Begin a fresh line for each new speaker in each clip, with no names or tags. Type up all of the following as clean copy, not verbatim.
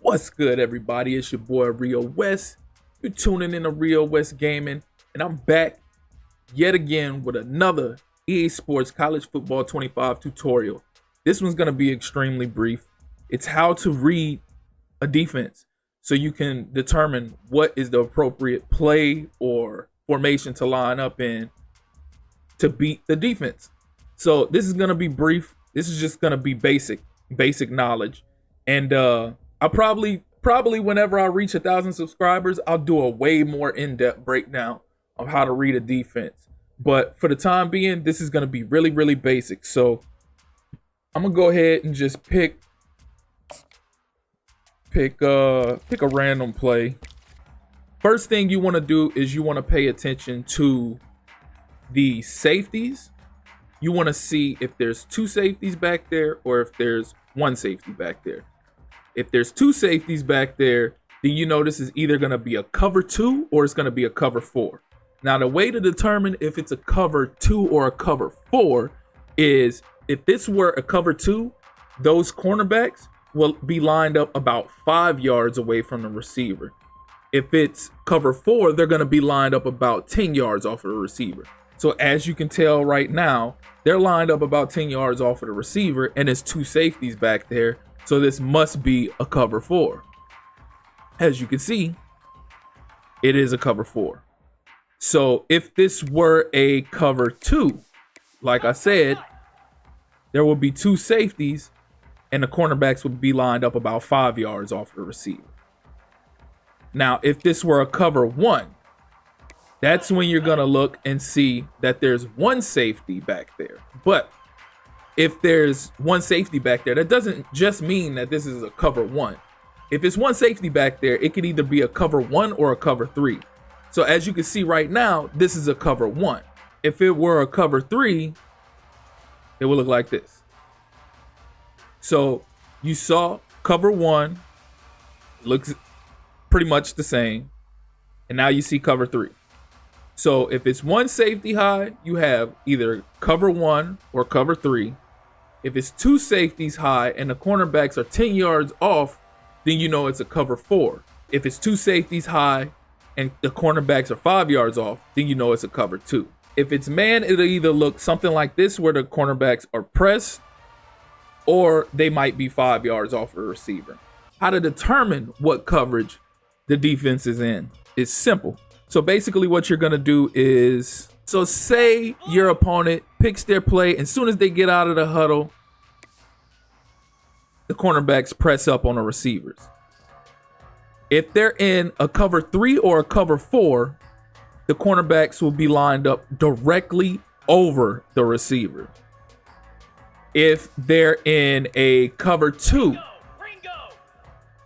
What's good, everybody? It's your boy Rio West. You're tuning in to Rio West Gaming, and I'm back yet again with another EA Sports College Football 25 tutorial. This one's going to be extremely brief. It's how to read a defense so you can determine what is the appropriate play or formation to line up in to beat the defense. So this is going to be brief. This is just going to be basic knowledge. And I'll probably whenever I reach 1,000 subscribers, I'll do a way more in-depth breakdown of how to read a defense. But for the time being, this is going to be really basic. So I'm gonna go ahead and just pick a random play. First thing you want to do is you want to pay attention to the safeties. You want to see if there's two safeties back there or if there's one safety back there. If there's two safeties back there, then you know this is either going to be a cover 2 or it's going to be a cover 4. Now, the way to determine if it's a cover 2 or a cover 4 is if this were a cover 2, those cornerbacks will be lined up about 5 yards away from the receiver. If it's cover 4, they're going to be lined up about 10 yards off of the receiver. So as you can tell right now, they're lined up about 10 yards off of the receiver, and there's two safeties back there. So this must be a cover 4. As you can see, it is a cover 4. So if this were a cover 2, like I said, there would be two safeties and the cornerbacks would be lined up about 5 yards off the receiver. Now, if this were a cover 1, that's when you're going to look and see that there's one safety back there. But if there's one safety back there, that doesn't just mean that this is a cover 1. If it's one safety back there, it could either be a cover 1 or a cover 3. So as you can see right now, this is a cover 1. If it were a cover 3, it would look like this. So you saw cover 1 looks pretty much the same. And now you see cover 3. So if it's one safety high, you have either cover 1 or cover 3. If it's two safeties high and the cornerbacks are 10 yards off, then you know it's a cover 4. If it's two safeties high and the cornerbacks are 5 yards off, then you know it's a cover 2. If it's man, it'll either look something like this where the cornerbacks are pressed or they might be 5 yards off the receiver. How to determine what coverage the defense is in is simple. So basically what you're going to do is, so say your opponent picks their play, and as soon as they get out of the huddle, the cornerbacks press up on the receivers. If they're in a cover 3 or a cover 4, the cornerbacks will be lined up directly over the receiver. If they're in a cover 2,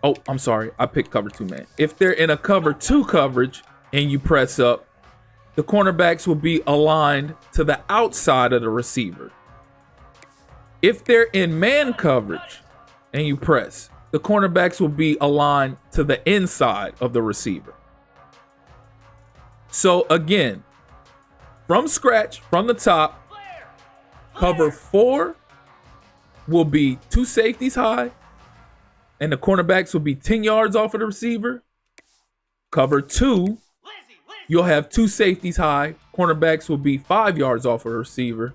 oh, I'm sorry, I picked cover 2, man. If they're in a cover 2 coverage and you press up, the cornerbacks will be aligned to the outside of the receiver. If they're in man coverage and you press, the cornerbacks will be aligned to the inside of the receiver. So again, from scratch, from the top, cover 4 will be two safeties high and the cornerbacks will be 10 yards off of the receiver. Cover 2, you'll have two safeties high, cornerbacks will be 5 yards off of the receiver.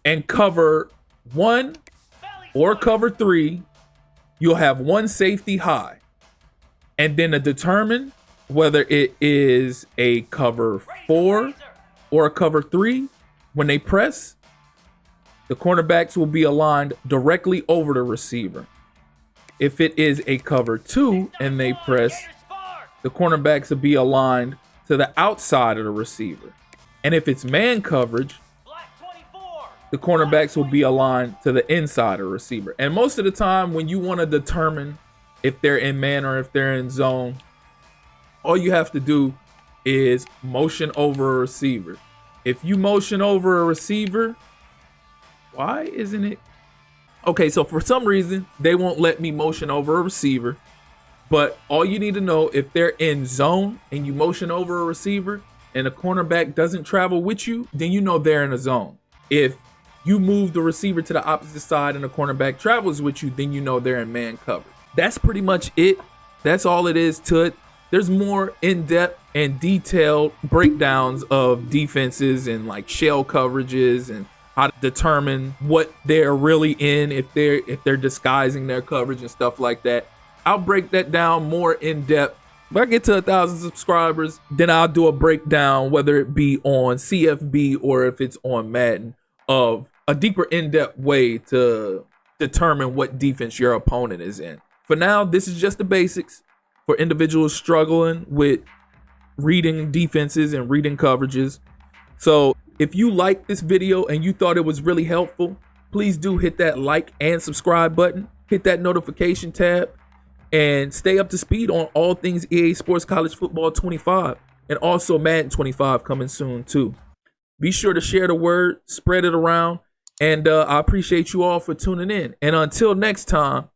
And cover 1 or cover 3, you'll have one safety high. And then to determine whether it is a cover 4 or a cover 3, when they press, the cornerbacks will be aligned directly over the receiver. If it is a cover 2 and they press, the cornerbacks will be aligned to the outside of the receiver. And if it's man coverage, the cornerbacks will be aligned to the inside of the receiver. And most of the time when you want to determine if they're in man or if they're in zone, all you have to do is motion over a receiver. If you motion over a receiver, why isn't it? Okay, so for some reason, they won't let me motion over a receiver. But all you need to know, if they're in zone and you motion over a receiver and the cornerback doesn't travel with you, then you know they're in a zone. If you move the receiver to the opposite side and the cornerback travels with you, then you know they're in man coverage. That's pretty much it. That's all it is to it. There's more in-depth and detailed breakdowns of defenses and like shell coverages and how to determine what they're really in, if they're disguising their coverage and stuff like that. I'll break that down more in depth. If I get to 1,000 subscribers, then I'll do a breakdown, whether it be on CFB or if it's on Madden, of a deeper in-depth way to determine what defense your opponent is in. For now, this is just the basics for individuals struggling with reading defenses and reading coverages. So if you liked this video and you thought it was really helpful, please do hit that like and subscribe button, hit that notification tab, and stay up to speed on all things EA Sports College Football 25 and also Madden 25 coming soon too. Be sure to share the word, spread it around, and I appreciate you all for tuning in. And until next time,